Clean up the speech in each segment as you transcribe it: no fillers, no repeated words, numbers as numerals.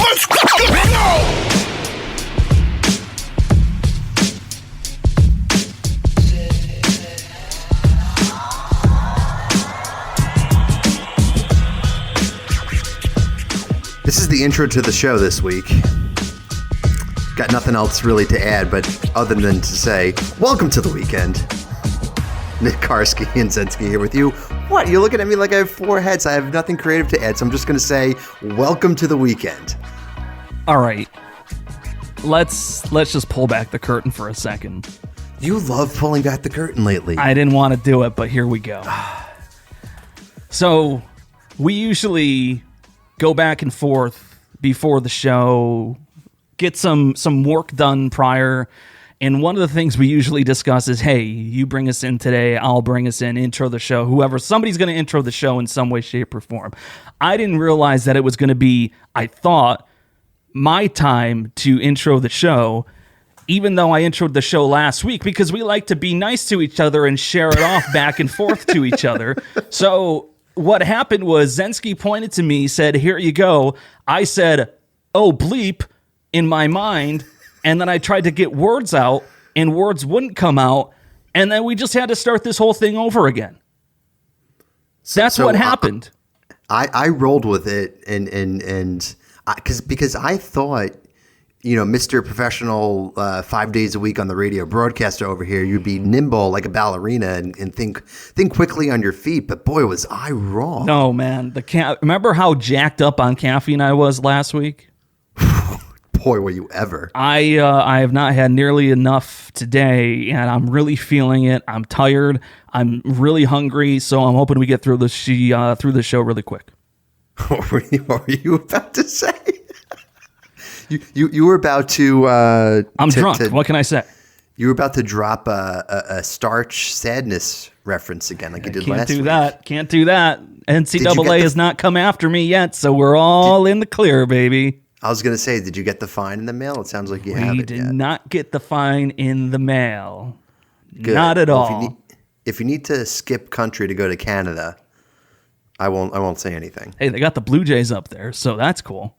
Let's go! This is the intro to the show this week. Got nothing else really to add, but other than to say, welcome to the weekend. Nick Karski and Zenski here with you. What? You're looking at me like I have four heads. I have nothing creative to add, so I'm just going to say, welcome to the weekend. All right. Let's just pull back the curtain for a second. You love pulling back the curtain lately. I didn't want to do it, but here we go. So, we usually go back and forth before the show, get some work done prior, and one of the things we usually discuss is, hey, you bring us in today, I'll bring us in, intro the show, whoever, somebody's going to intro the show in some way, shape, or form. I didn't realize that it was going to be, I thought, my time to intro the show, even though I introed the show last week, because we like to be nice to each other and share it off back and forth to each other. So what happened was Zenski pointed to me, said, here you go. I said, oh, bleep, in my mind. And then I tried to get words out and words wouldn't come out. And then we just had to start this whole thing over again. That's what happened. I rolled with it and because I thought, you know, Mr. Professional 5 days a week on the radio broadcaster over here, you'd be nimble like a ballerina and think quickly on your feet. But boy, was I wrong. No, man. Remember how jacked up on caffeine I was last week? Boy, were you ever. I have not had nearly enough today, and I'm really feeling it. I'm tired. I'm really hungry, so I'm hoping we get through the show really quick. What were you about to say? You were about to... I'm drunk. What can I say? You were about to drop a starch sadness reference again like you did last week. Can't do that. NCAA has not come after me yet, so we're all in the clear, baby. I was going to say, did you get the fine in the mail? It sounds like you haven't yet. We did not get the fine in the mail. Good. Not at all. If you need to skip country to go to Canada, I won't say anything. Hey, they got the Blue Jays up there, so that's cool.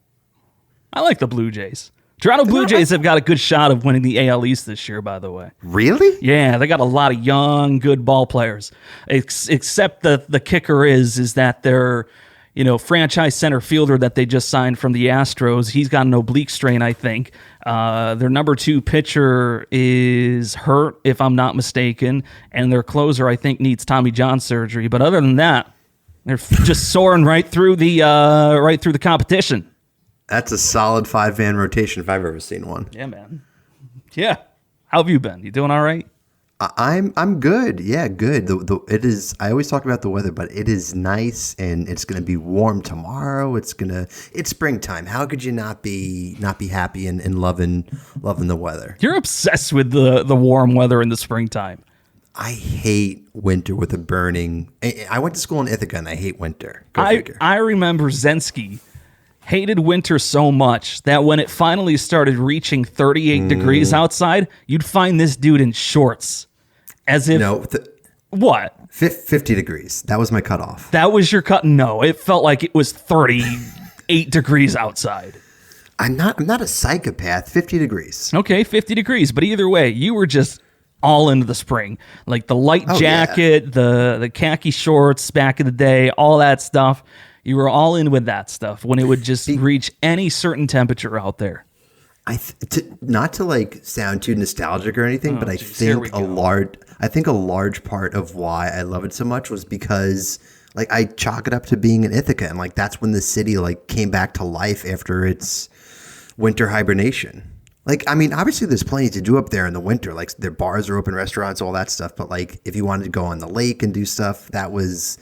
I like the Blue Jays. Toronto Blue Jays have got a good shot of winning the AL East this year, by the way. Really? Yeah, they got a lot of young, good ball players. Except the kicker is that their franchise center fielder that they just signed from the Astros, he's got an oblique strain, I think. Their number 2 pitcher is hurt, if I'm not mistaken, and their closer, I think, needs Tommy John surgery. But other than that, they're just soaring right through the competition. That's a solid 5-man rotation if I've ever seen one. Yeah, man. Yeah. How have you been? You doing all right? I'm good. Yeah, good. It is. I always talk about the weather, but it is nice, and it's going to be warm tomorrow. It's springtime. How could you not be happy and loving the weather? You're obsessed with the warm weather in the springtime. I hate winter with a burning. I went to school in Ithaca, and I hate winter. Go figure. I remember Zenski hated winter so much that when it finally started reaching 38 degrees outside, you'd find this dude in shorts. As if... No. What? 50 degrees. That was my cutoff. That was your cut? No, it felt like it was 38 degrees outside. I'm not a psychopath. 50 degrees. Okay, 50 degrees. But either way, you were just all into the spring. Like the light jacket, the khaki shorts back in the day, all that stuff. You were all in with that stuff when it would just reach any certain temperature out there. Not to like sound too nostalgic or anything, but I think a large part of why I love it so much was because like I chalk it up to being in Ithaca, and like that's when the city like came back to life after its winter hibernation. Like, I mean, obviously there's plenty to do up there in the winter. Like their bars are open, restaurants, all that stuff. But like if you wanted to go on the lake and do stuff, that was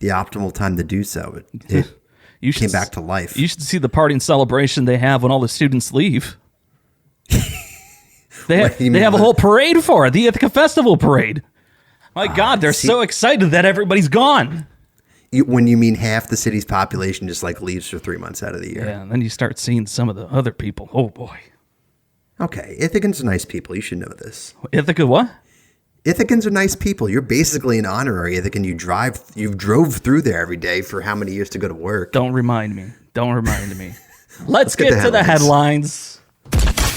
the optimal time to do so. It came back to life. You should see the party and celebration they have when all the students leave. They have a whole parade for it, the Ithaca Festival Parade. My God, they're so excited that everybody's gone. When you mean half the city's population just like leaves for 3 months out of the year. Yeah, and then you start seeing some of the other people. Oh, boy. Okay, Ithacans are nice people. You should know this. Ithaca what? Ithacans are nice people. You're basically an honorary Ithacan. You drove through there every day for how many years to go to work? Don't remind me. Let's get to the headlines.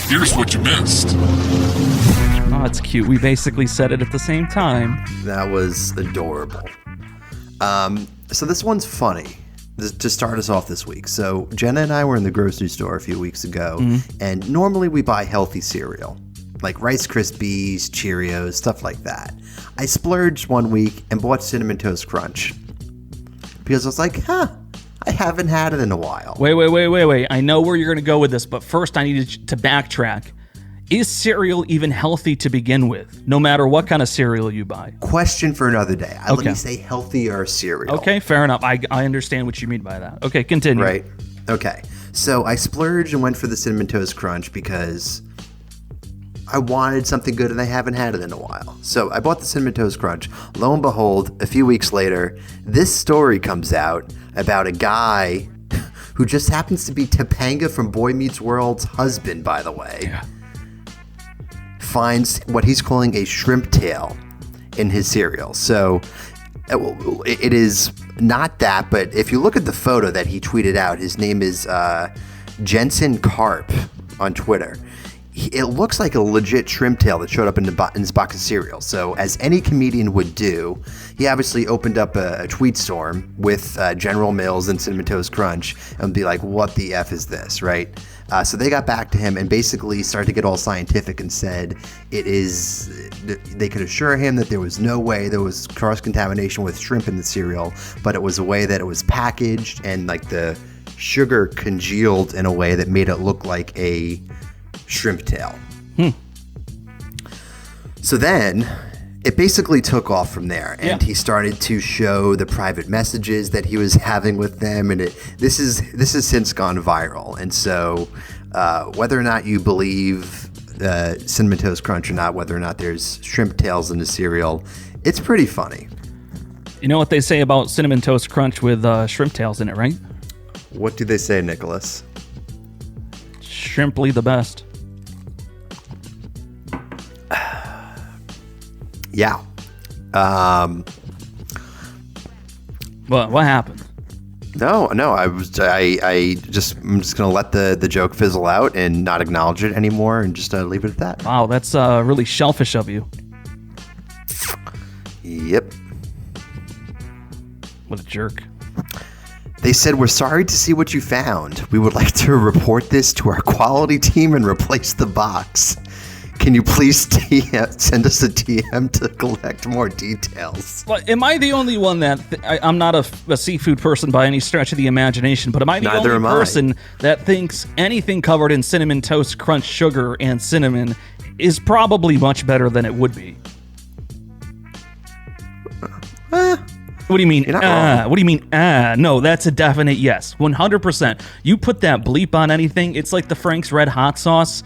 Here's what you missed. Oh, it's cute. We basically said it at the same time. That was adorable. So this one's funny to start us off this week. So Jenna and I were in the grocery store a few weeks ago, and normally we buy healthy cereal, like Rice Krispies, Cheerios, stuff like that. I splurged one week and bought Cinnamon Toast Crunch because I was like, I haven't had it in a while. Wait. I know where you're going to go with this, but first I need to backtrack. Is cereal even healthy to begin with, no matter what kind of cereal you buy? Question for another day. Let me say healthier cereal. Okay, fair enough. I understand what you mean by that. Okay, continue. Right. Okay. So I splurged and went for the Cinnamon Toast Crunch because I wanted something good and I haven't had it in a while. So I bought the Cinnamon Toast Crunch. Lo and behold, a few weeks later, this story comes out about a guy who just happens to be Topanga from Boy Meets World's husband, by the way. Yeah. Finds what he's calling a shrimp tail in his cereal. So it is not that, but if you look at the photo that he tweeted out, his name is Jensen Karp on Twitter. It looks like a legit shrimp tail that showed up in his box of cereal. So as any comedian would do, he obviously opened up a tweet storm with General Mills and Cinnamon Toast Crunch and be like, what the F is this, right? So they got back to him and basically started to get all scientific and said they could assure him that there was no way there was cross-contamination with shrimp in the cereal, but it was a way that it was packaged and like the sugar congealed in a way that made it look like a shrimp tail. So then it basically took off from there, and he started to show the private messages that he was having with them, and this has since gone viral. And so whether or not you believe Cinnamon Toast Crunch or not, whether or not there's shrimp tails in the cereal, it's pretty funny. You know what they say about Cinnamon Toast Crunch with shrimp tails in it, right? What do they say, Nicholas? Shrimply the best. Yeah. What happened? No. I'm just gonna let the joke fizzle out and not acknowledge it anymore, and just leave it at that. Wow, that's really shellfish of you. Yep. What a jerk. They said, "We're sorry to see what you found. We would like to report this to our quality team and replace the box. Can you please send us a DM to collect more details?" But am I the only one that I'm not a seafood person by any stretch of the imagination, but am I the only person that thinks anything covered in Cinnamon Toast Crunch sugar and cinnamon is probably much better than it would be? What do you mean? What do you mean? No, that's a definite yes. 100%. You put that bleep on anything, it's like the Frank's Red Hot Sauce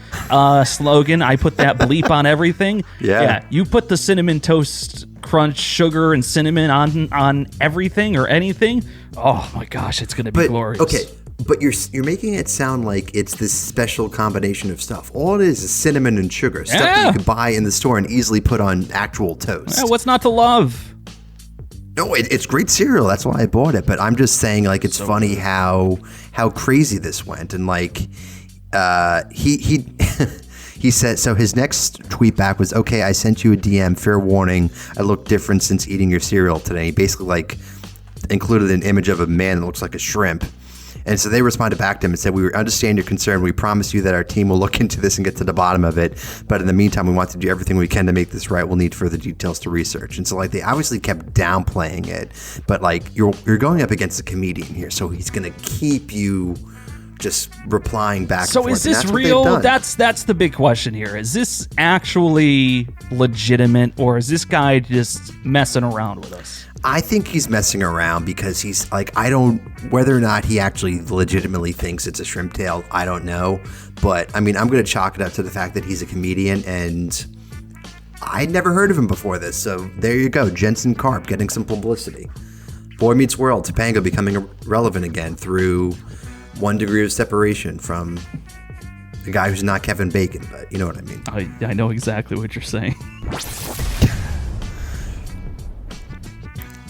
slogan. I put that bleep on everything. Yeah. You put the Cinnamon Toast Crunch sugar and cinnamon on everything or anything. Oh my gosh, it's gonna be glorious. Okay. But you're making it sound like it's this special combination of stuff. All it is cinnamon and sugar, stuff that you could buy in the store and easily put on actual toast. Yeah, what's not to love? No, it's great cereal. That's why I bought it. But I'm just saying, like, it's so funny how crazy this went. And like, he he said, so his next tweet back was, "Okay, I sent you a DM. Fair warning, I look different since eating your cereal today." He basically like included an image of a man that looks like a shrimp. And so they responded back to him and said, "We understand your concern. We promise you that our team will look into this and get to the bottom of it. But in the meantime, we want to do everything we can to make this right. We'll need further details to research." And so like they obviously kept downplaying it, but like you're going up against a comedian here, so he's gonna keep you just replying back. So and forth. Is this real? That's the big question here. Is this actually legitimate, or is this guy just messing around with us? I think he's messing around because he's like, whether or not he actually legitimately thinks it's a shrimp tail, I don't know. But I mean, I'm going to chalk it up to the fact that he's a comedian and I'd never heard of him before this. So there you go. Jensen Karp getting some publicity. Boy Meets World, Topanga becoming relevant again through 1 degree of separation from the guy who's not Kevin Bacon, but you know what I mean. I know exactly what you're saying.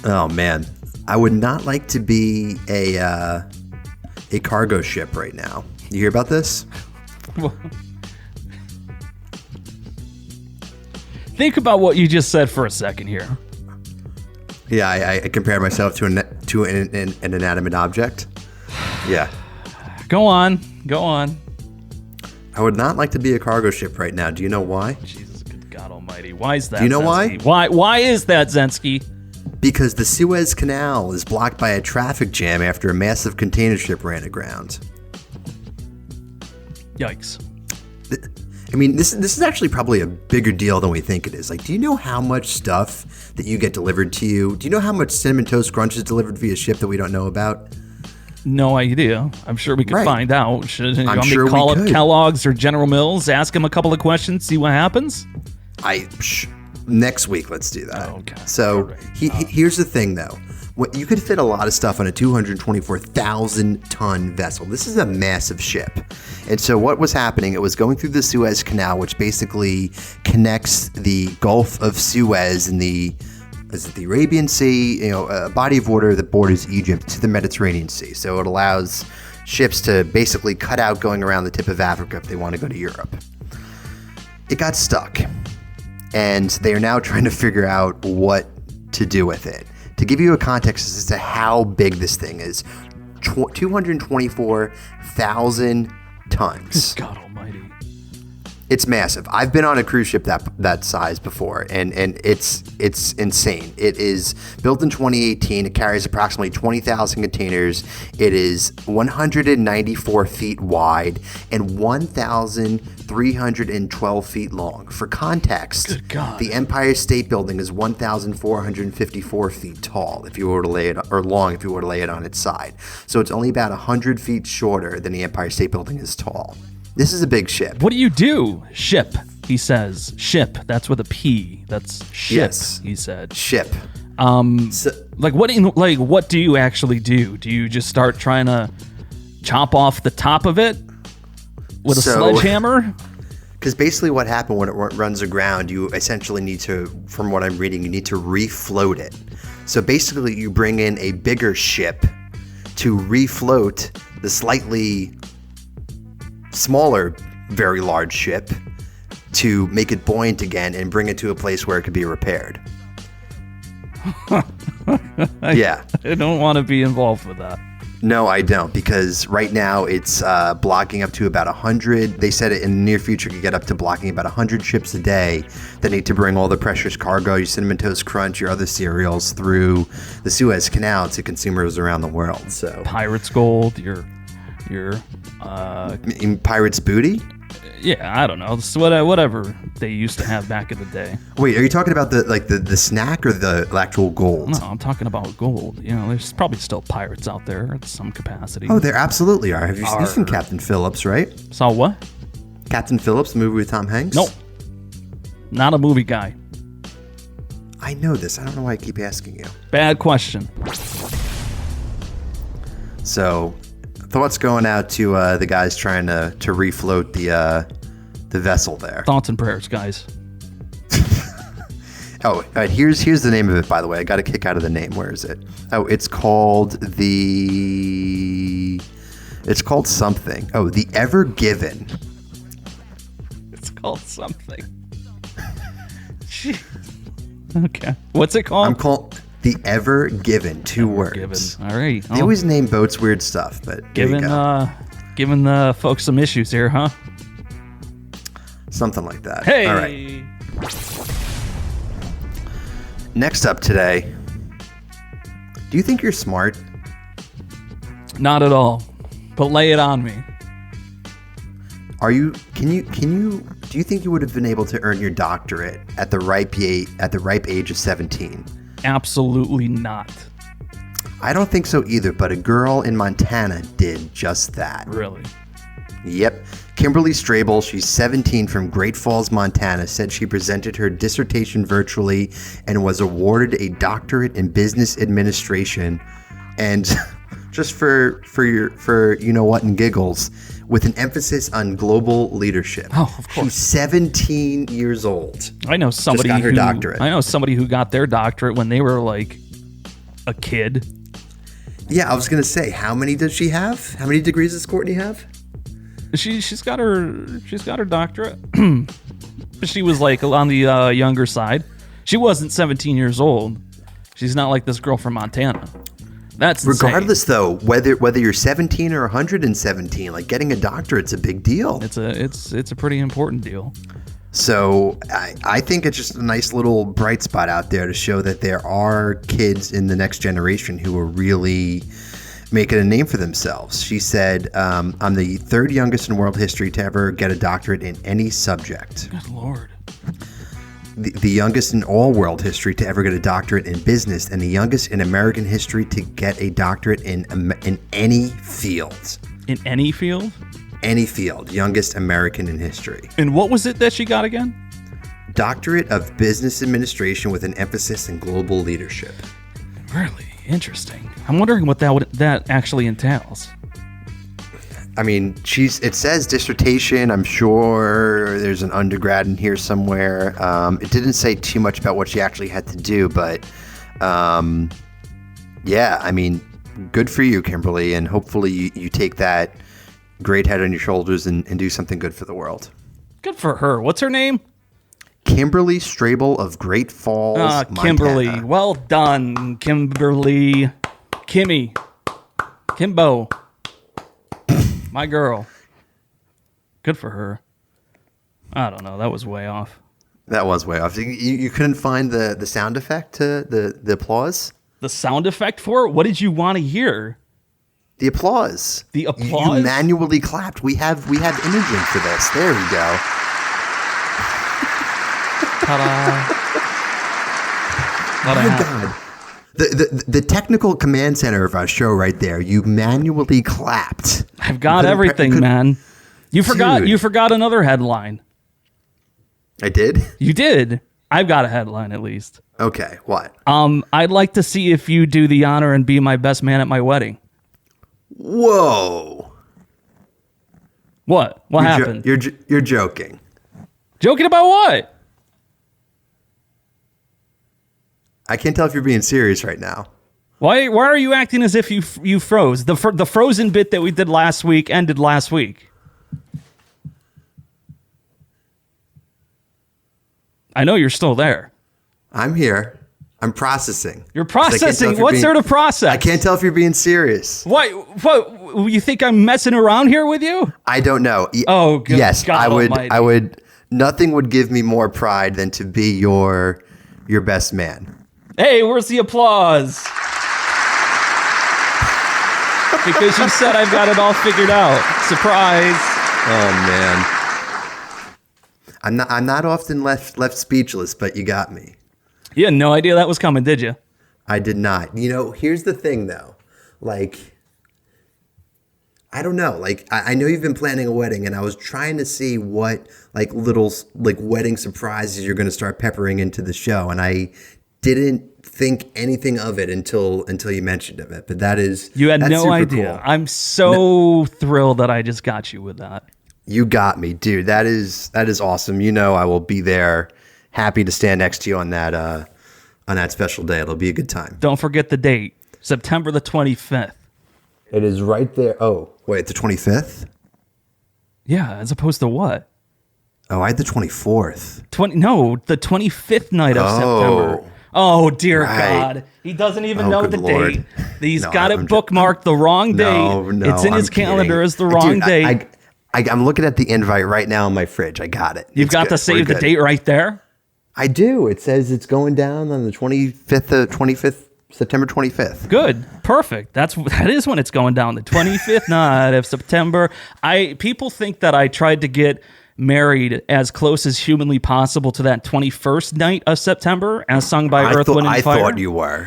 Oh man, I would not like to be a cargo ship right now. You hear about this? Think about what you just said for a second here. Yeah, I compared myself to an inanimate object. Yeah. Go on. I would not like to be a cargo ship right now. Do you know why? Jesus, good God Almighty! Why is that? Do you know Zenski? why? Why is that, Zenski? Because the Suez Canal is blocked by a traffic jam after a massive container ship ran aground. Yikes! I mean, this is actually probably a bigger deal than we think it is. Like, do you know how much stuff that you get delivered to you? Do you know how much Cinnamon Toast Crunch is delivered via ship that we don't know about? No idea. I'm sure we could find out. Should I'm sure we call up could. Kellogg's or General Mills, ask them a couple of questions, see what happens? Next week, let's do that. Oh, okay. So Right. here's the thing, though. You could fit a lot of stuff on a 224,000-ton vessel. This is a massive ship. And so what was happening, it was going through the Suez Canal, which basically connects the Gulf of Suez and the Arabian Sea, a body of water that borders Egypt, to the Mediterranean Sea. So it allows ships to basically cut out going around the tip of Africa if they want to go to Europe. It got stuck. And they are now trying to figure out what to do with it. To give you a context as to how big this thing is, 224,000 tons. God Almighty! It's massive. I've been on a cruise ship that size before, and it's insane. It is built in 2018. It carries approximately 20,000 containers. It is 194 feet wide and 1,312 feet long. For context, Good God. the Empire State Building is 1,454 feet tall if you were to lay it, or long if you were to lay it on its side. So it's only about 100 feet shorter than the Empire State Building is tall. This is a big ship. What do you do? Ship, he says. Ship. That's with a P. That's ship. Yes. He said. Ship. What do you actually do? Do you just start trying to chop off the top of it with a sledgehammer? Because basically what happened when it runs aground, you essentially need to, from what I'm reading, you need to refloat it. So basically you bring in a bigger ship to refloat the slightly smaller, very large ship to make it buoyant again and bring it to a place where it could be repaired. Yeah. I don't want to be involved with that. No, I don't, because right now it's blocking up to about 100. They said it in the near future could get up to blocking about 100 ships a day that need to bring all the precious cargo, your Cinnamon Toast Crunch, your other cereals through the Suez Canal to consumers around the world. So Pirate's gold, your in Pirate's booty? yeah, I don't know. It's whatever they used to have back in the day. Wait, are you talking about the snack or the actual gold? No, I'm talking about gold. There's probably still pirates out there at some capacity. Oh, there absolutely are. Have you seen Captain Phillips, right? Saw what? Captain Phillips, the movie with Tom Hanks? Nope. Not a movie guy. I know this. I don't know why I keep asking you. Bad question. So, thoughts going out to the guys trying to refloat the vessel there. Thoughts and prayers, guys. Oh, all right, here's the name of it, by the way. I got a kick out of the name. Where is it? Oh, it's called something. Oh, the Ever Given. It's called something. Okay. What's it called? I'm called the Ever Given. Two words. Given. All right. They always name boats weird stuff, but giving the folks some issues here, huh? Something like that. Hey. All right. Next up today, do you think you're smart? Not at all. But lay it on me. Do you think you would have been able to earn your doctorate at the ripe age of 17? Absolutely not. I don't think so either, but a girl in Montana did just that. Really? Yep. Kimberly Strable, she's 17 from Great Falls, Montana, said she presented her dissertation virtually and was awarded a doctorate in business administration. And just for you know what and giggles, with an emphasis on global leadership. Oh, of course. She's 17 years old. I know somebody got her doctorate. I know somebody who got their doctorate when they were like a kid. Yeah, I was going to say, how many does she have? How many degrees does Courtney have? She's got her doctorate. She was like on the younger side. She wasn't 17 years old. She's not like this girl from Montana. That's regardless, though, whether you're 17 or 117, like getting a doctorate's a big deal. It's a pretty important deal. So I think it's just a nice little bright spot out there to show that there are kids in the next generation who are really making a name for themselves. She said, I'm the third youngest in world history to ever get a doctorate in any subject. Good Lord. The youngest in all world history to ever get a doctorate in business, and the youngest in American history to get a doctorate in any field. In any field? Any field. Youngest American in history. And what was it that she got again? Doctorate of Business Administration with an emphasis in global leadership. Really interesting. I'm wondering what that actually entails. I mean, it says dissertation. I'm sure there's an undergrad in here somewhere. It didn't say too much about what she actually had to do, but yeah, I mean, good for you, Kimberly, and hopefully you take that great head on your shoulders and do something good for the world. Good for her. What's her name? Kimberly Strable of Great Falls, Kimberly. Montana. Well done, Kimberly. Kimbo. My girl. Good for her. I don't know. That was way off. That was way off. You couldn't find the sound effect to the applause? The sound effect for it? What did you want to hear? The applause. The applause? You manually clapped. We have imaging for this. There we go. Ta-da. Oh my God. The technical command center of our show right there. You manually clapped. I've got everything, man. You forgot another headline. I did? You did. I've got a headline at least. Okay, what? I'd like to see if you do the honor and be my best man at my wedding. Whoa. What? What happened? You're joking. Joking about what? I can't tell if you're being serious right now. Why are you acting as if you froze? The Frozen bit that we did last week ended last week. I know you're still there. I'm here. I'm processing. You're processing? What's there to process? I can't tell if you're being serious. What? You think I'm messing around here with you? I don't know. Oh, good yes, God Almighty. I would. Nothing would give me more pride than to be your best man. Hey, where's the applause? Because you said I've got it all figured out. Surprise. Oh man. I'm not often left speechless, but you got me. You had no idea that was coming, did you? I did not. Here's the thing though. Like, I don't know. Like, I know you've been planning a wedding, and I was trying to see what like little like wedding surprises you're going to start peppering into the show, and I didn't think anything of it until you mentioned it. But that's no idea. Cool. I'm so thrilled that I just got you with that. You got me, dude. That is awesome. I will be there, happy to stand next to you on that special day. It'll be a good time. Don't forget the date, September the 25th. It is right there. Oh, wait, the 25th? Yeah, as opposed to what? Oh, I had the 24th. The 25th night of September. Oh, dear God. He doesn't even know the Lord. date. He's got it bookmarked the wrong date. No, it's in his calendar kidding. as the wrong date. I'm looking at the invite right now in my fridge. I got it. You've got to save the date right there? I do. It says it's going down on the 25th, September 25th. Good. Perfect. That is when it's going down. The 25th night of September. People think that I tried to get married as close as humanly possible to that 21st night of September, as sung by Earth, Wind, and Fire.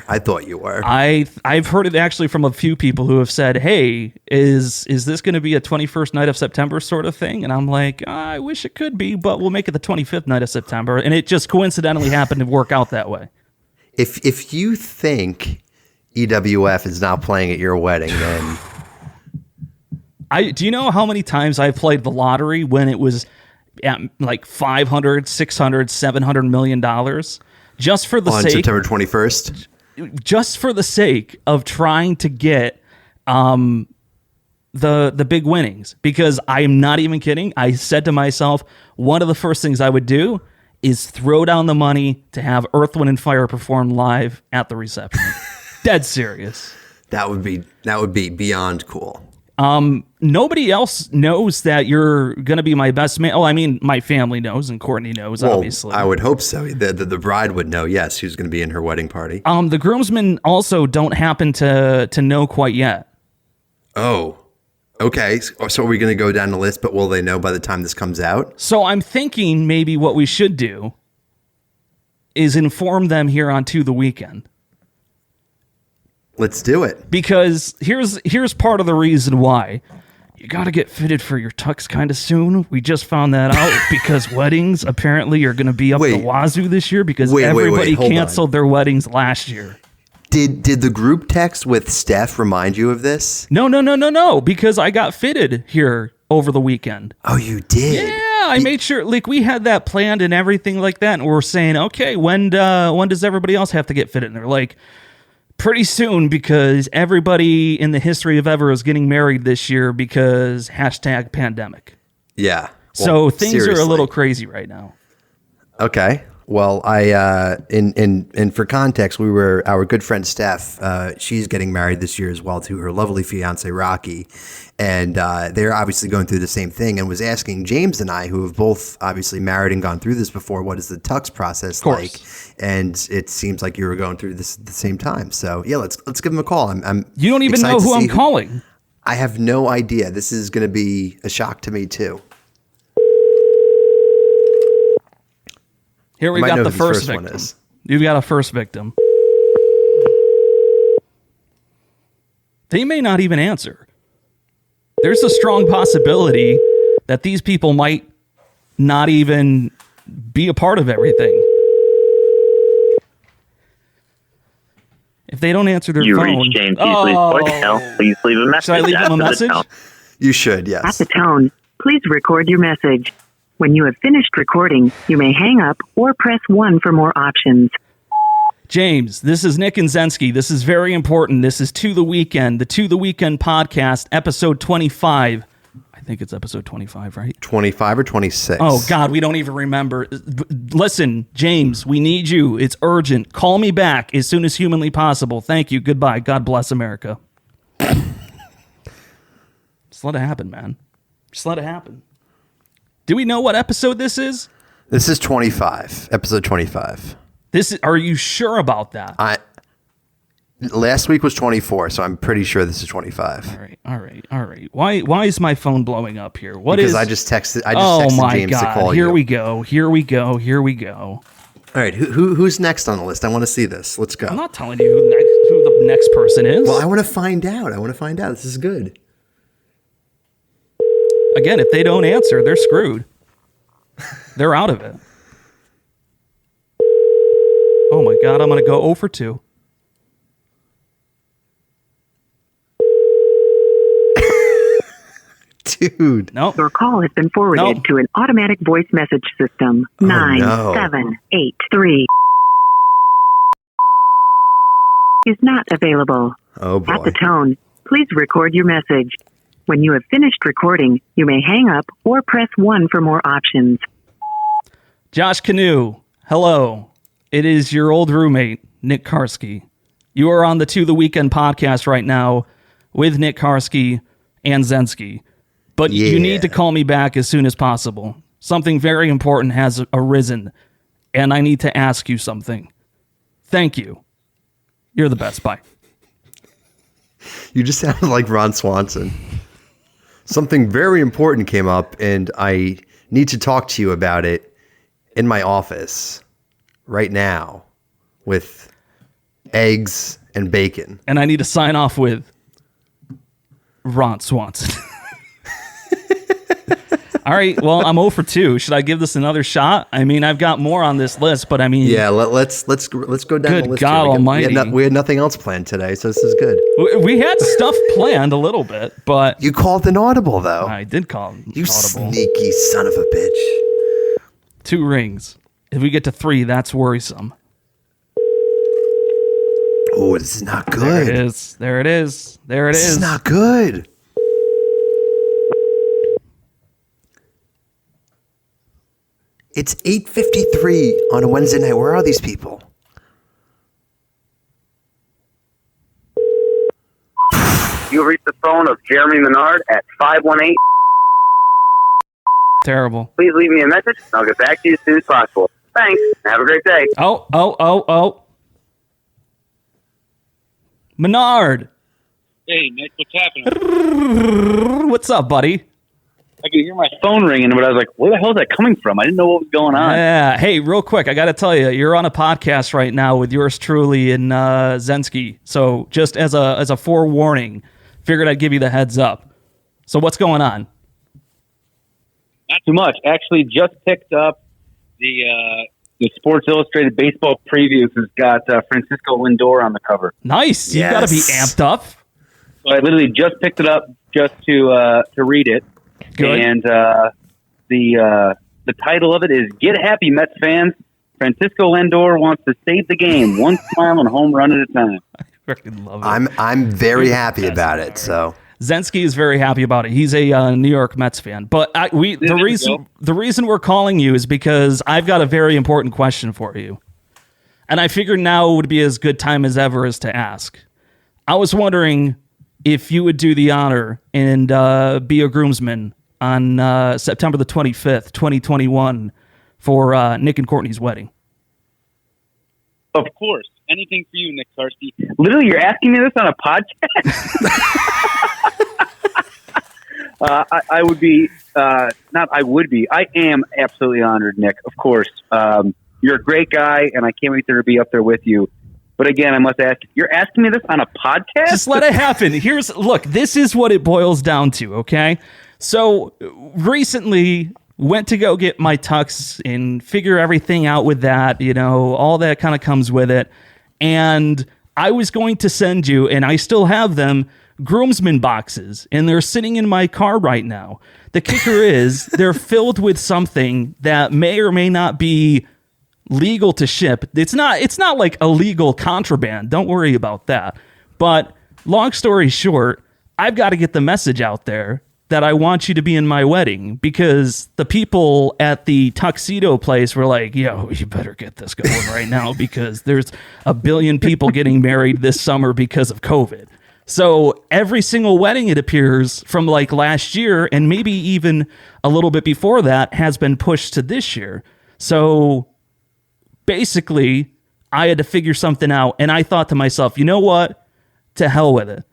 I thought you were. I've heard it actually from a few people who have said, "Hey, is this going to be a 21st night of September sort of thing?" And I'm like, I wish it could be, but we'll make it the 25th night of September. And it just coincidentally happened to work out that way. If you think EWF is not playing at your wedding, then do you know how many times I've played the lottery when it was at like $500, $600, $700 million just for the on sake September 21st, just for the sake of trying to get the big winnings, because I'm not even kidding. I said to myself, one of the first things I would do is throw down the money to have Earth, Wind, and Fire perform live at the reception. Dead serious. That would be beyond cool. Nobody else knows that you're going to be my best man. Oh, I mean, my family knows and Courtney knows, obviously. I would hope so. The bride would know, yes, who's going to be in her wedding party. The groomsmen also don't happen to know quite yet. Oh, okay. So are we going to go down the list, but will they know by the time this comes out? So I'm thinking maybe what we should do is inform them here on To The Weekend. Let's do it. Because here's part of the reason why. You got to get fitted for your tux kind of soon. We just found that out because weddings apparently are going to be up the wazoo this year because everybody canceled their weddings last year. Did the group text with Steph remind you of this? No, because I got fitted here over the weekend. Oh, you did? Yeah, I made sure, like, we had that planned and everything like that, and we're saying, okay, when does everybody else have to get fitted? And they're like, pretty soon, because everybody in the history of ever is getting married this year because #pandemic. Yeah. Well, so things seriously. are a little crazy right now. Okay. Well, I in for context, our good friend Steph. She's getting married this year as well to her lovely fiance Rocky, and they're obviously going through the same thing. And was asking James and I, who have both obviously married and gone through this before, what is the tux process like? And it seems like you were going through this at the same time. So yeah, let's give him a call. You don't even know who I'm calling. I have no idea. This is going to be a shock to me too. Here we got the first victim. You've got a first victim. They may not even answer. There's a strong possibility that these people might not even be a part of everything. If they don't answer their phone... You reached James Beasley's voicemail. Please leave a message. Should I leave him a message? You should, yes. At the tone, please record your message. When you have finished recording, you may hang up or press 1 for more options. James, this is Nick and Zenski. This is very important. This is To The Weekend, the To The Weekend podcast, episode 25. I think it's episode 25, right? 25 or 26. Oh, God, we don't even remember. Listen, James, we need you. It's urgent. Call me back as soon as humanly possible. Thank you. Goodbye. God bless America. Just let it happen, man. Just let it happen. Do we know what episode this is? This is 25, episode 25. Are you sure about that? Last week was 24, so I'm pretty sure this is 25. All right. Why is my phone blowing up here? Because I just texted James to call you. Here we go. All right, who's next on the list? I want to see this. Let's go. I'm not telling you who the next person is. Well, I want to find out. This is good. Again, if they don't answer, they're screwed. They're out of it. Oh my God, I'm going to go 0 for 2. Dude. No. Your call has been forwarded to an automatic voice message system. 9783 is not available. Oh boy. At the tone, please record your message. When you have finished recording, you may hang up or press 1 for more options. Josh Canoe, hello. It is your old roommate, Nick Karski. You are on the To The Weekend podcast right now with Nick Karski and Zenski. But you need to call me back as soon as possible. Something very important has arisen, and I need to ask you something. Thank you. You're the best. Bye. You just sounded like Ron Swanson. Something very important came up, and I need to talk to you about it in my office right now with eggs and bacon. And I need to sign off with Ron Swanson. All right, well, I'm 0 for 2. Should I give this another shot? I mean, I've got more on this list, but I mean... Yeah, let's go down the list. Good God almighty. We had nothing else planned today, so this is good. We had stuff planned a little bit, but... You called an audible, though. I did call an You audible. sneaky son of a bitch. 2 rings. If we get to 3, that's worrisome. Oh, this is not good. There it is. This is not good. It's 8:53 on a Wednesday night. Where are these people? You'll reach the phone of Jeremy Menard at 518. Terrible. Please leave me a message, and I'll get back to you as soon as possible. Thanks. Have a great day. Oh. Menard. Hey, Nick, what's happening? What's up, buddy? I could hear my phone ringing, but I was like, where the hell is that coming from? I didn't know what was going on. Yeah. Hey, real quick, I got to tell you, you're on a podcast right now with yours truly and Zenski. So just as a forewarning, figured I'd give you the heads up. So what's going on? Not too much. Actually, just picked up the Sports Illustrated baseball previews. Has got Francisco Lindor on the cover. Nice. You got to be amped up. So I literally just picked it up just to read it. Good. And the title of it is "Get Happy, Mets fans. Francisco Lindor wants to save the game, one smile and home run at a time." I freaking love it. I'm very happy about it. So Zenski is very happy about it. He's a New York Mets fan. But the reason we're calling you is because I've got a very important question for you. And I figured now would be as good time as ever as to ask. I was wondering if you would do the honor and be a groomsman on September the 25th, 2021 for Nick and Courtney's wedding. Of course. Anything for you, Nick Karski. Literally, you're asking me this on a podcast? I would be, I am absolutely honored, Nick, of course. You're a great guy, and I can't wait to be up there with you. But again, I must ask, you're asking me this on a podcast? Just let it happen. Look, this is what it boils down to, okay? So recently went to go get my tux and figure everything out with that, all that kind of comes with it. And I was going to send you, and I still have them, groomsmen boxes, and they're sitting in my car right now. The kicker is they're filled with something that may or may not be legal to ship. It's not like illegal contraband. Don't worry about that. But long story short, I've got to get the message out there that I want you to be in my wedding, because the people at the tuxedo place were like, yo, you better get this going right now because there's a billion people getting married this summer because of COVID. So every single wedding, it appears, from like last year and maybe even a little bit before that has been pushed to this year. So basically, I had to figure something out, and I thought to myself, you know what? To hell with it.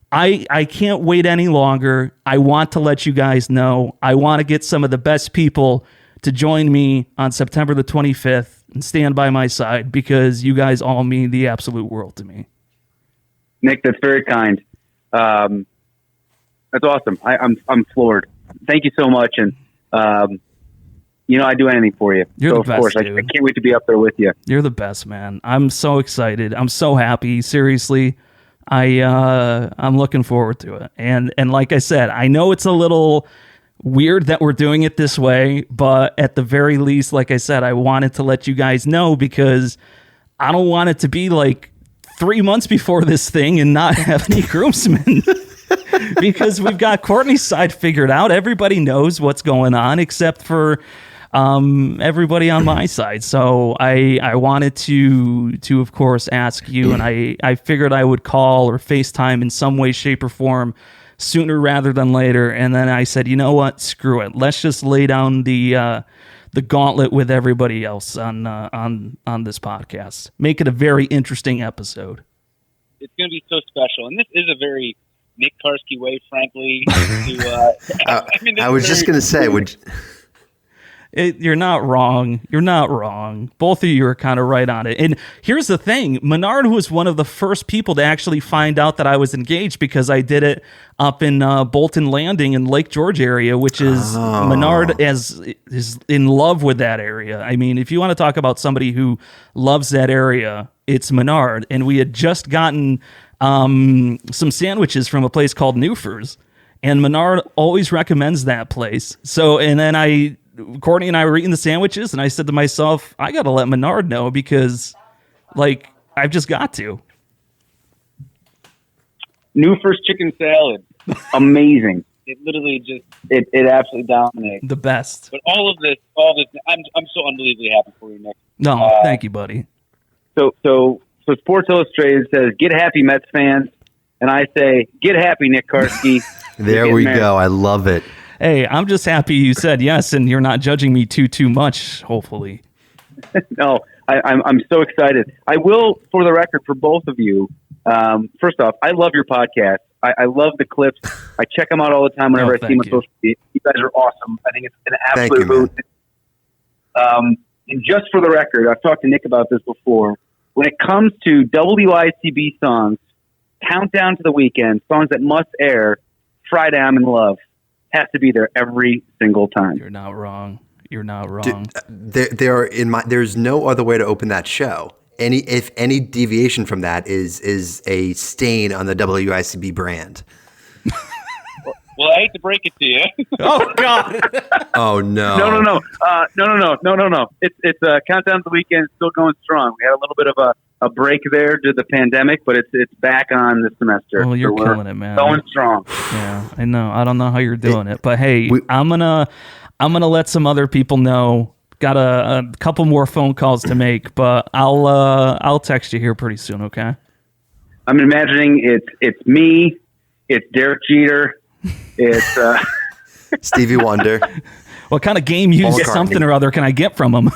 I can't wait any longer. I want to let you guys know. I want to get some of the best people to join me on September the 25th and stand by my side, because you guys all mean the absolute world to me. Nick, that's very kind. That's awesome. I'm floored. Thank you so much. And, I'd do anything for you. You're the best, of course, I can't wait to be up there with you. You're the best, man. I'm so excited. I'm so happy. Seriously. I'm looking forward to it. And like I said, I know it's a little weird that we're doing it this way, but at the very least, like I said, I wanted to let you guys know, because I don't want it to be like 3 months before this thing and not have any groomsmen. Because we've got Courtney's side figured out. Everybody knows what's going on except for everybody on my side. So I wanted to of course ask you, and I figured I would call or FaceTime in some way, shape, or form sooner rather than later. And then I said, you know what? Screw it. Let's just lay down the gauntlet with everybody else on this podcast. Make it a very interesting episode. It's going to be so special, and this is a very Nick Karski way, frankly. I was just going to say, you're not wrong. You're not wrong. Both of you are kind of right on it. And here's the thing. Menard was one of the first people to actually find out that I was engaged, because I did it up in Bolton Landing in Lake George area, which is Menard is in love with that area. I mean, if you want to talk about somebody who loves that area, it's Menard. And we had just gotten some sandwiches from a place called Newfers, and Menard always recommends that place. So, and then Courtney and I were eating the sandwiches, and I said to myself, I got to let Menard know, because, like, I've just got to. New first chicken salad. Amazing. It literally just it absolutely dominates. The best. But all this, I'm so unbelievably happy for you, Nick. No, thank you, buddy. So Sports Illustrated says, "Get happy, Mets fans," and I say, "Get happy, Nick Karski." There we go. I love it. Hey, I'm just happy you said yes, and you're not judging me too much. Hopefully. No, I'm so excited. I will, for the record, for both of you. First off, I love your podcast. I love the clips. I check them out all the time whenever I see them on social media. You guys are awesome. I think it's an absolute boon. And just for the record, I've talked to Nick about this before. When it comes to WICB songs, Countdown to the Weekend, songs that must air, Friday I'm in Love has to be there every single time. You're not wrong. You're not wrong. There's no other way to open that show. If any deviation from that is a stain on the WICB brand. Well, I hate to break it to you. Oh God! Oh no! No! It's Countdown to the Weekend, still going strong. We had a little bit of a break there due to the pandemic, but it's back on this semester. Well, you're killing it, man. Going strong. Yeah, I know. I don't know how you're doing it, but hey, I'm gonna let some other people know. Got a couple more phone calls to make, but I'll text you here pretty soon. Okay. I'm imagining it's me, it's Derek Jeter, it's Stevie Wonder. What kind of game use something or other can I get from him?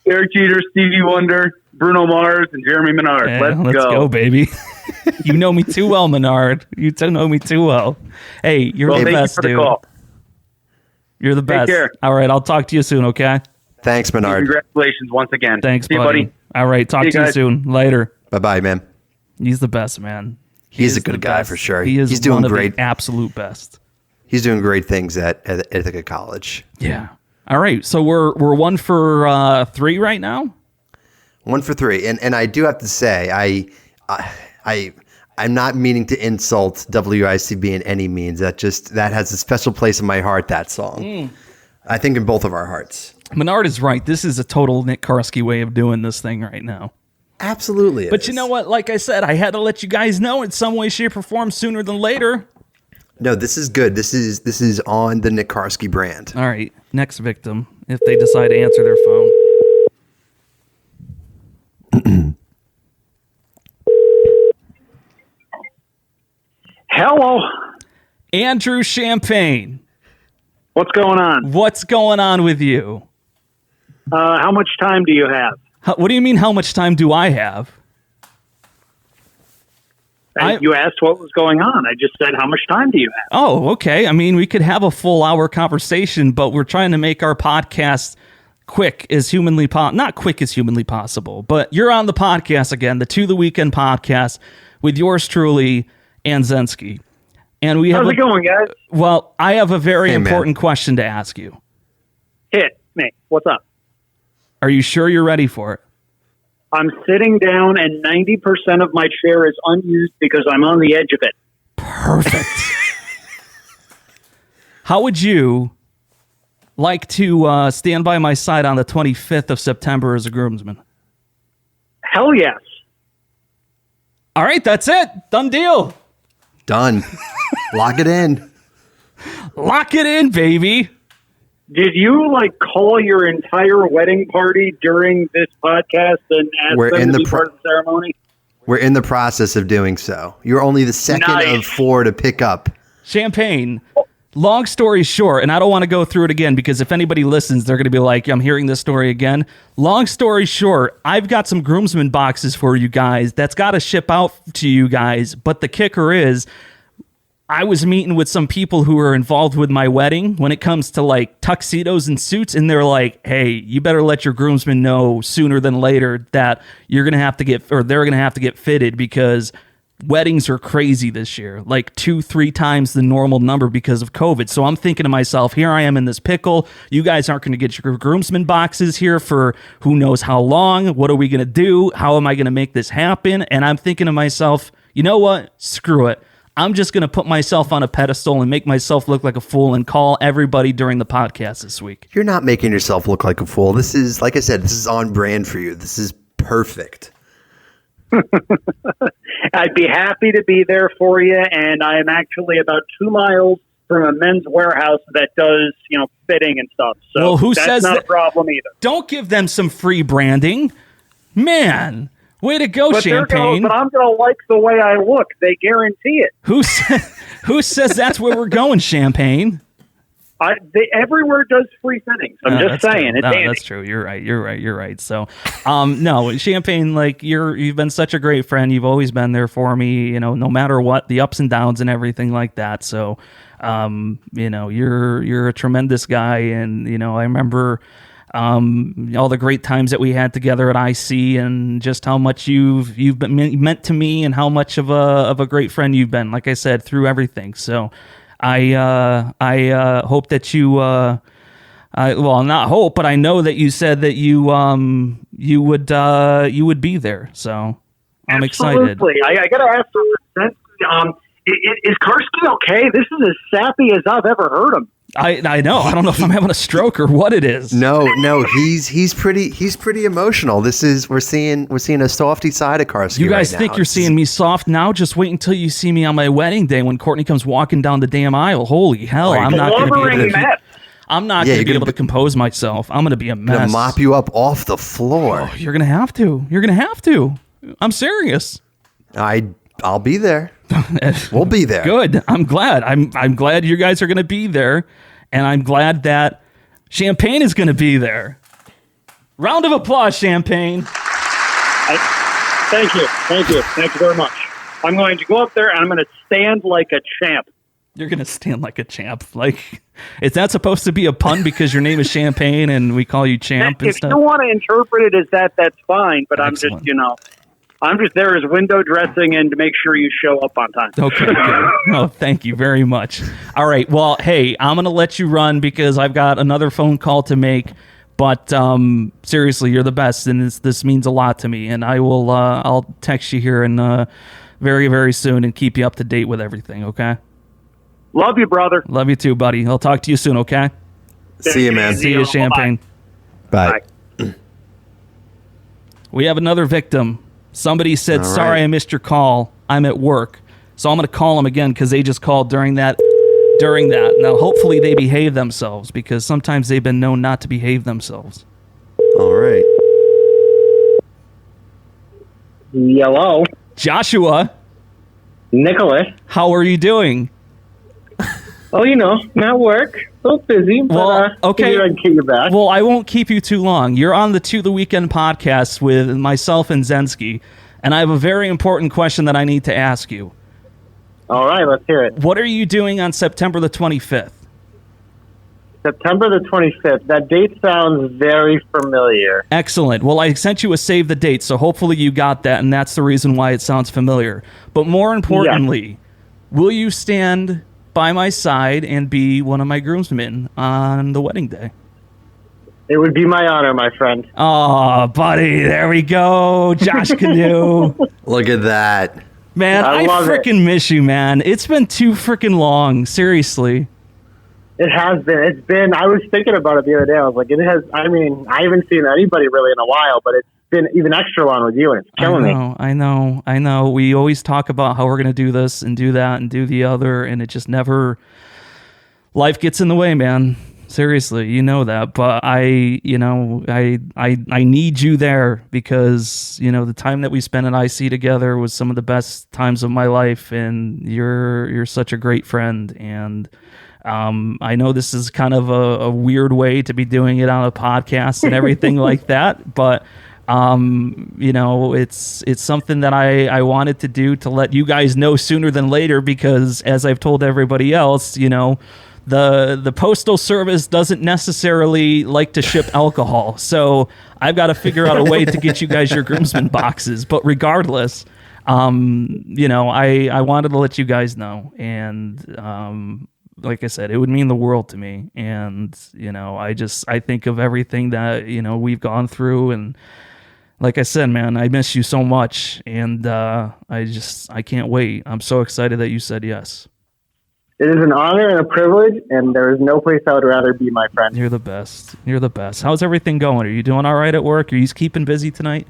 Derek Jeter, Stevie Wonder, Bruno Mars, and Jeremy Menard. Yeah, let's go, baby. You know me too well, Menard. You know me too well. Hey, you're the best, dude. You're the best. Take care. All right, I'll talk to you soon, okay? Thanks, Menard. Congratulations once again. Thanks, See you, buddy. All right, talk to you soon. Later. Bye-bye, man. He's the best, man. He's a good guy for sure. He's doing one of great. The absolute best. He's doing great things at Ithaca College. Yeah. All right, so we're 1 for 3 right now. 1 for 3, and I do have to say I'm not meaning to insult WICB in any means. That has a special place in my heart. That song, I think, in both of our hearts. Menard is right. This is a total Nick Karski way of doing this thing right now. Absolutely, but you know what? Like I said, I had to let you guys know in some way, shape, or form sooner than later. No, this is good. This is on the Nick Karski brand. All right, next victim, if they decide to answer their phone. Hello. Andrew Champagne. What's going on? What's going on with you? How much time do you have? What do you mean, how much time do I have? You asked what was going on. I just said, how much time do you have? Oh, okay. I mean, we could have a full hour conversation, but we're trying to make our podcast quick as humanly not quick as humanly possible, but you're on the podcast again, the To The Weekend podcast with yours truly and Zenski. And we How's it going, guys? Well, I have a very important question to ask you. Hit me. What's up? Are you sure you're ready for it? I'm sitting down and 90% of my chair is unused because I'm on the edge of it. Perfect. How would you like to stand by my side on the 25th of September as a groomsman? Hell yes. All right, that's it. Done deal. Done. Lock it in. Lock it in, baby. Did you call your entire wedding party during this podcast and ask them to be part of the ceremony? We're in the process of doing so. You're only the second of 4 to pick up. Champagne. Long story short, and I don't want to go through it again because if anybody listens, they're going to be like, I'm hearing this story again. Long story short, I've got some groomsmen boxes for you guys that's got to ship out to you guys. But the kicker is, I was meeting with some people who are involved with my wedding when it comes to tuxedos and suits, and they're like, hey, you better let your groomsmen know sooner than later that you're going to have to they're going to have to get fitted because weddings are crazy this year, 2-3 times the normal number because of COVID. So I'm thinking to myself, here I am in this pickle. You guys aren't going to get your groomsmen boxes here for who knows how long. What are we going to do? How am I going to make this happen? And I'm thinking to myself, you know what? Screw it. I'm just going to put myself on a pedestal and make myself look like a fool and call everybody during the podcast this week. You're not making yourself look like a fool. This is, like I said, this is on brand for you. This is perfect. I'd be happy to be there for you, and I am actually about 2 miles from a men's warehouse that does, fitting and stuff. So well, who that's says not that? a problem either. Don't give them some free branding. Man, way to go, But Champagne. but I'm going to like the way I look. They guarantee it. Who says that's where we're going, Champagne? Everywhere does free fittings. I'm just saying. True. It's handy. That's true. You're right. So, no, Champagne, like you've been such a great friend. You've always been there for me, no matter what, the ups and downs and everything like that. So, you're a tremendous guy. And, I remember all the great times that we had together at IC and just how much you've been meant to me and how much of a great friend you've been, like I said, through everything. So, I hope that you, well, not hope, but I know that you said that you would be there. So I'm excited. Absolutely. I got to ask for is Karski okay? This is as sappy as I've ever heard him. I know. I don't know if I'm having a stroke or what it is. No, he's pretty emotional. We're seeing a softy side of Karski. You guys right think now. you're seeing me soft now? Just wait until you see me on my wedding day when Courtney comes walking down the damn aisle. Holy hell! I'm not going to be able to compose myself. I'm going to be a mess. Gonna mop you up off the floor. Oh, you're going to have to. You're going to have to. I'm serious. I'll be there. We'll be there. Good. I'm glad. I'm glad you guys are going to be there, and I'm glad that Champagne is going to be there. Round of applause, Champagne. Thank you very much. I'm going to go up there and I'm going to stand like a champ. You're going to stand like a champ. Like, is that supposed to be a pun because your name is Champagne and we call you Champ and if stuff? you want to interpret it as that, that's fine. But Excellent. I'm just there as window dressing and to make sure you show up on time. Okay. Good. Oh, thank you very much. All right. Well, hey, I'm going to let you run because I've got another phone call to make. But seriously, you're the best, and this means a lot to me. And I'll text you here and very, very soon and keep you up to date with everything. Okay. Love you, brother. Love you too, buddy. I'll talk to you soon. Okay. See you, man. See you, Champagne. Bye. We have another victim. Somebody said, All right. "Sorry, I missed your call. I'm at work." So I'm going to call them again because they just called during that. Now, hopefully they behave themselves because sometimes they've been known not to behave themselves. All right. Hello. Joshua, Nicholas. how are you doing? Oh, not work. A little busy, but Well, okay. I can get you back. Well, I won't keep you too long. You're on the To The Weekend podcast with myself and Zenski, and I have a very important question that I need to ask you. All right, let's hear it. What are you doing on September the 25th? September the 25th. That date sounds very familiar. Excellent. Well, I sent you a save the date, so hopefully you got that, and that's the reason why it sounds familiar. But more importantly, will you stand by my side and be one of my groomsmen on the wedding day? It would be my honor, my friend. Oh, buddy, there we go. Josh Canoe. Look at that. Man, I love it. freaking miss you, man. It's been too freaking long. Seriously. It has been. It's been. I was thinking about it the other day. I was like, it has. I mean, I haven't seen anybody really in a while, but it's been even extra long with you, and it's killing me. I know. We always talk about how we're going to do this and do that and do the other, and it just never. Life gets in the way, man. Seriously, you know that. But I need you there because the time that we spent at IC together was some of the best times of my life, and you're such a great friend. And I know this is kind of a weird way to be doing it on a podcast and everything like that, but it's something that I wanted to do to let you guys know sooner than later because, as I've told everybody else, the postal service doesn't necessarily like to ship alcohol, so I've got to figure out a way to get you guys your groomsmen boxes. But regardless, I wanted to let you guys know, and like I said, it would mean the world to me. And I think of everything that we've gone through, and like I said, man, I miss you so much, and I can't wait. I'm so excited that you said yes. It is an honor and a privilege, and there is no place I would rather be, my friend. You're the best. How's everything going? Are you doing all right at work? Are you keeping busy tonight?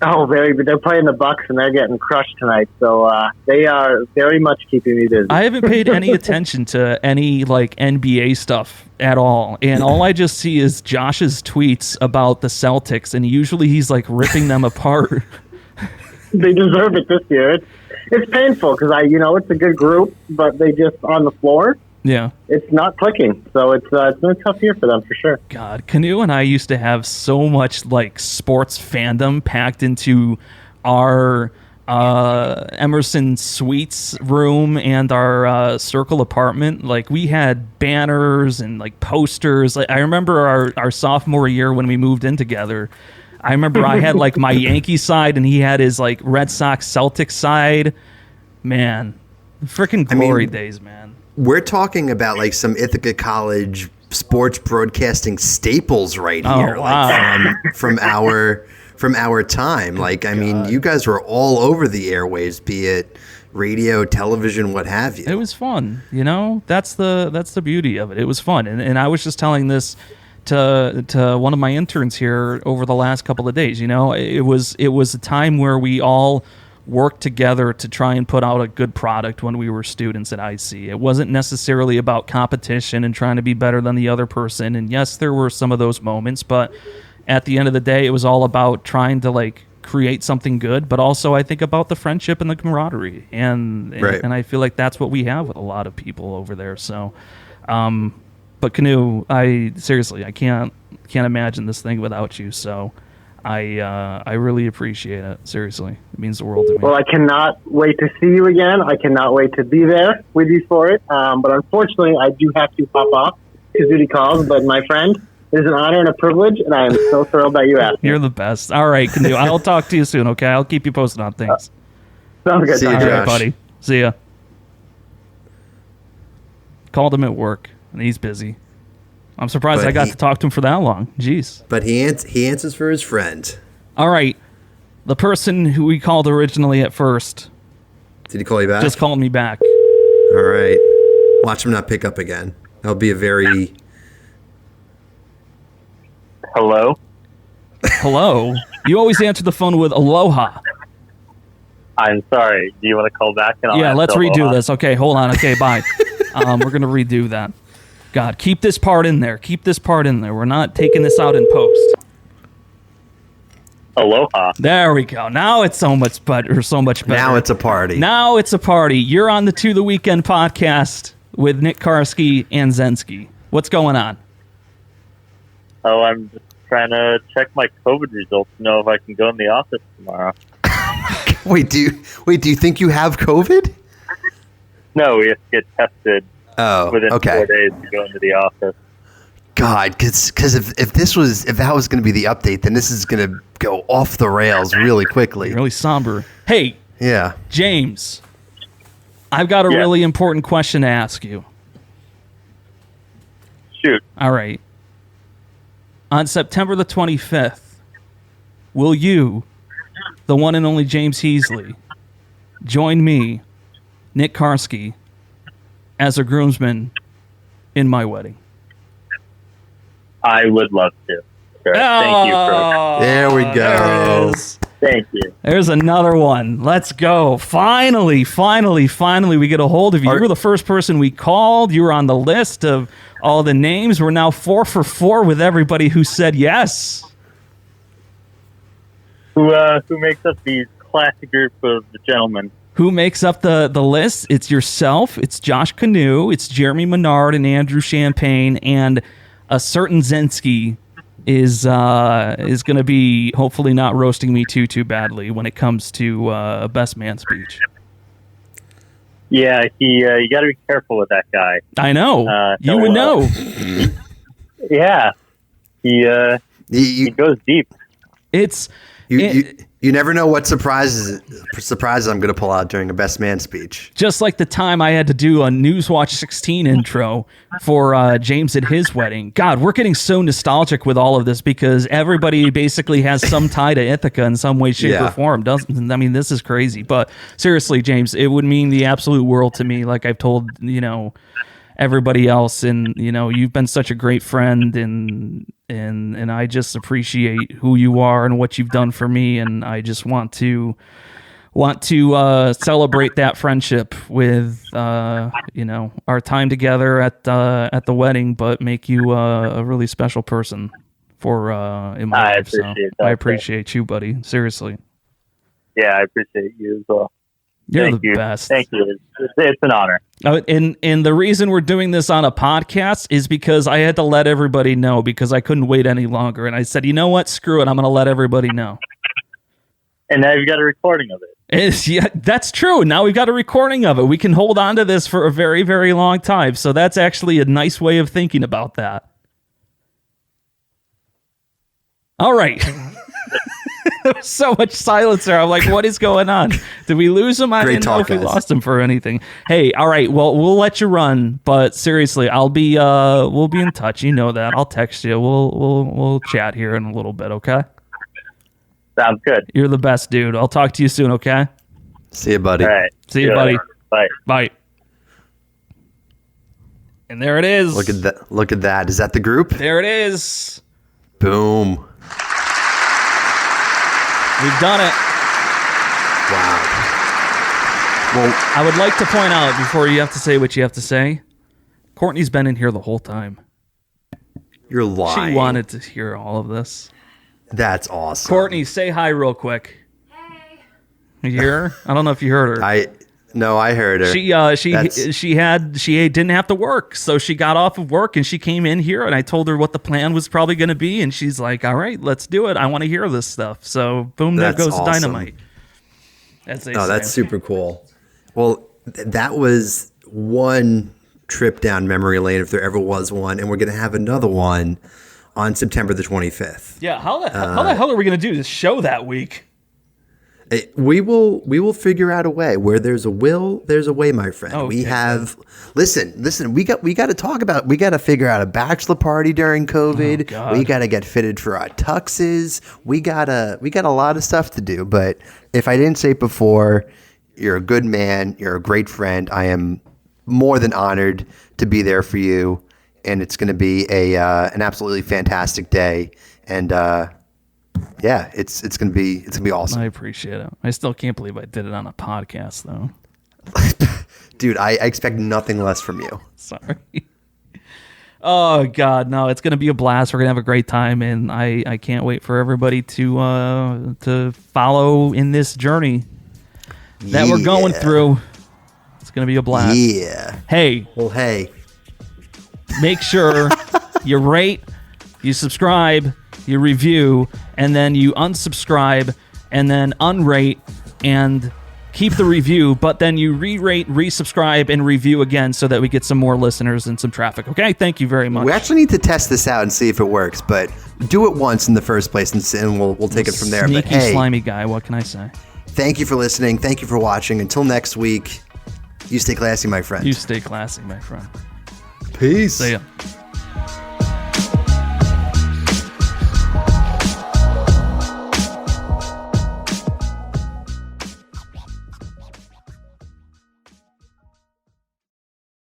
Oh, they're playing the Bucks and they're getting crushed tonight. So they are very much keeping me busy. I haven't paid any attention to any like NBA stuff at all, and all I just see is Josh's tweets about the Celtics, and usually he's like ripping them apart. They deserve it this year. It's painful because it's a good group, but they just on the floor. Yeah, it's not clicking. So it's been a tough year for them for sure. God, Canoe and I used to have so much like sports fandom packed into our Emerson Suites room and our Circle apartment. Like we had banners and like posters. Like I remember our sophomore year when we moved in together. I remember I had like my Yankee side and he had his like Red Sox Celtics side. Man, freaking glory days, man. We're talking about like some Ithaca College sports broadcasting staples right here, like from our time. Like, I mean, you guys were all over the airwaves, be it radio, television, what have you. It was fun, That's the beauty of it. It was fun, and I was just telling this to one of my interns here over the last couple of days. It was a time where we all worked together to try and put out a good product when we were students at IC. It wasn't necessarily about competition and trying to be better than the other person. And yes, there were some of those moments, but at the end of the day, it was all about trying to like create something good, but also I think about the friendship and the camaraderie. And I feel like that's what we have with a lot of people over there. So, but Canoe, I can't imagine this thing without you. So I really appreciate it. Seriously, it means the world to me. Well, I cannot wait to see you again. I cannot wait to be there with you for it. But unfortunately, I do have to pop off to duty calls. But my friend, it is an honor and a privilege, and I am so thrilled that you asked me. You're the best. All right, Canoe. I'll talk to you soon. Okay, I'll keep you posted on things. Sounds good. See you, All Josh. right, buddy. See ya. Called him at work, and he's busy. I'm surprised But I got to talk to him for that long. Jeez. But he answers for his friend. All right. The person who we called originally at first Did he call you back? just called me back. All right. Watch him not pick up again. That'll be a very... Hello? Hello? You always answer the phone with aloha. I'm sorry. Do you want to call back? And Yeah, answer let's redo aloha? this. Okay, hold on. Okay, bye. We're going to redo that. God, keep this part in there. Keep this part in there. We're not taking this out in post. Aloha. There we go. Now it's so much better. Now it's a party. Now it's a party. You're on the To The Weekend podcast with Nick Karski and Zenski. What's going on? Oh, I'm just trying to check my COVID results to know if I can go in the office tomorrow. Wait, do you think you have COVID? No, we have to get tested within 4 okay. days to go into the office. God, because if that was going to be the update, then this is going to go off the rails really quickly. Really somber. Hey, Yeah. James, I've got a Yeah. really important question to ask you. Shoot. All right. On September the 25th, will you, the one and only James Heasley, join me, Nick Karski, as a groomsman in my wedding? I would love to. Sure. Thank you for... There we go. There it is. Thank you. There's another one. Let's go. Finally, we get a hold of you. You were the first person we called. You were on the list of all the names. We're now 4 for 4 with everybody who said yes. Who makes up the classic group of the gentlemen? Who makes up the list? It's yourself, it's Josh Canoe, it's Jeremy Menard and Andrew Champagne, and a certain Zenski is going to be hopefully not roasting me too badly when it comes to best man speech. Yeah, you got to be careful with that guy. I know. You would know. Yeah. He goes deep. It's You never know what surprises I'm going to pull out during a best man speech. just like the time I had to do a Newswatch 16 intro for James at his wedding. God, we're getting so nostalgic with all of this because everybody basically has some tie to Ithaca in some way, shape, or form. Doesn't? I mean, this is crazy. But seriously, James, it would mean the absolute world to me. Like I've told, everybody else. And you've been such a great friend, and I just appreciate who you are and what you've done for me. And I just want to celebrate that friendship with our time together at the wedding, but make you a really special person in my life. I appreciate you, buddy. Seriously. Yeah, I appreciate you as well. You're the best. Thank you. It's an honor. And the reason we're doing this on a podcast is because I had to let everybody know, because I couldn't wait any longer. And I said, you know what? Screw it. I'm going to let everybody know. And now you've got a recording of it. Yeah, that's true. Now we've got a recording of it. We can hold on to this for a very, very long time. So that's actually a nice way of thinking about that. All right. There was so much silence there. I'm like, what is going on? Did we lose him? I didn't know if we lost him for anything. Hey, all right. Well, we'll let you run, but seriously, we'll be in touch. You know that. I'll text you. We'll chat here in a little bit. Okay. Sounds good. You're the best, dude. I'll talk to you soon. Okay. See you, buddy. All right. See you, buddy. Bye. Bye. And there it is. Look at that. Look at that. Is that the group? There it is. Boom. We've done it. Wow. Well, I would like to point out, before you have to say what you have to say, Courtney's been in here the whole time. You're lying. She wanted to hear all of this. That's awesome. Courtney, say hi real quick. Hey. You hear her? I don't know if you heard her. I heard her. She didn't have to work, so she got off of work and she came in here, and I told her what the plan was probably going to be, and she's like, "All right, let's do it. I want to hear this stuff." So boom, there goes awesome. Dynamite. That's super cool. Well, that was one trip down memory lane, if there ever was one, and we're going to have another one on September the 25th. Yeah, how the hell are we going to do this show that week? We will figure out a way. Where there's a will, there's a way, my friend. Okay. We have listen. We got to talk about. We got to figure out a bachelor party during COVID. Oh, we got to get fitted for our tuxes. We got a lot of stuff to do. But if I didn't say it before, you're a good man. You're a great friend. I am more than honored to be there for you, and it's going to be an absolutely fantastic day. And yeah, it's gonna be awesome. I appreciate it. I still can't believe I did it on a podcast, though. Dude, I expect nothing less from you. Sorry. Oh God, no! It's gonna be a blast. We're gonna have a great time, and I can't wait for everybody to follow in this journey that we're going through. It's gonna be a blast. Yeah. Hey. Well, hey. Make sure you rate, you subscribe, you review, and then you unsubscribe, and then unrate, and keep the review, but then you re-rate, resubscribe, and review again so that we get some more listeners and some traffic. Okay? Thank you very much. We actually need to test this out and see if it works, but do it once in the first place, and we'll take it from there. Sneaky, but hey, slimy guy, what can I say? Thank you for listening. Thank you for watching. Until next week, you stay classy, my friend. You stay classy, my friend. Peace. See ya.